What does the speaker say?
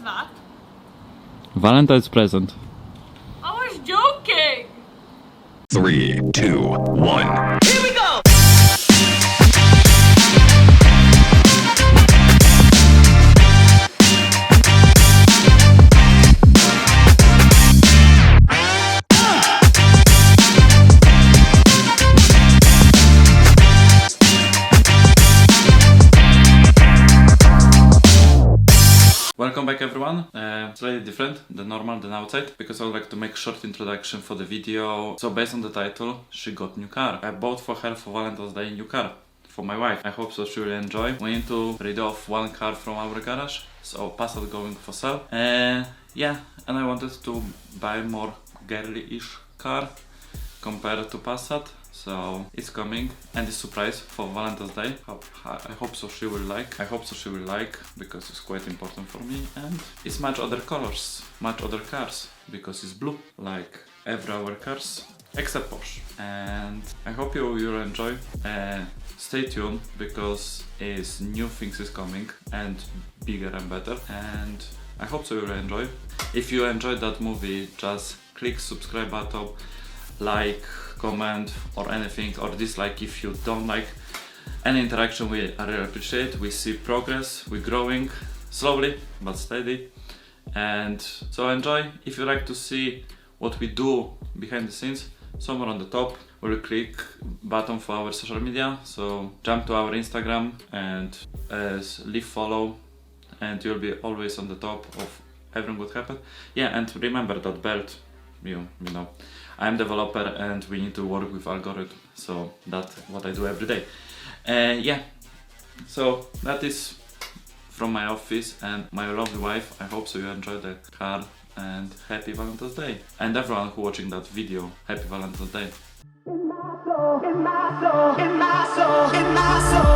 that? Valentine's present. I was joking! 3, 2, 1. Here we go! Welcome back everyone. Slightly different than normal, than outside, because I would like to make short introduction for the video. So based on the title, she got new car. I bought for her for Valentine's Day new car for my wife. I hope so she will enjoy. We need to rid off one car from our garage, so Passat going for sale. Yeah, and I wanted to buy more girly-ish car compared to Passat. So it's coming, and it's surprise for Valentine's Day. I hope so she will like. I hope so she will like, because it's quite important for me, and it's much other colors, much other cars, because it's blue like every other cars except Porsche. And I hope you will enjoy. Stay tuned, because it's new things is coming and bigger and better, and I hope so you will enjoy. If you enjoyed that movie, just click subscribe button, like, comment or anything, or dislike if you don't like. Any interaction I really appreciate. We see progress, we're growing slowly but steady, and so enjoy. If you like to see what we do behind the scenes, somewhere on the top will click button for our social media, so jump to our Instagram and leave follow, and you'll be always on the top of everything what happened. Yeah, and remember that belt, you know, I'm developer and we need to work with algorithm, so that's what I do every day. Yeah, so that is from my office and my lovely wife. I hope so you enjoyed the car, and happy Valentine's Day. And everyone who watching that video, happy Valentine's Day. In my soul, in my soul, in my soul, in my soul.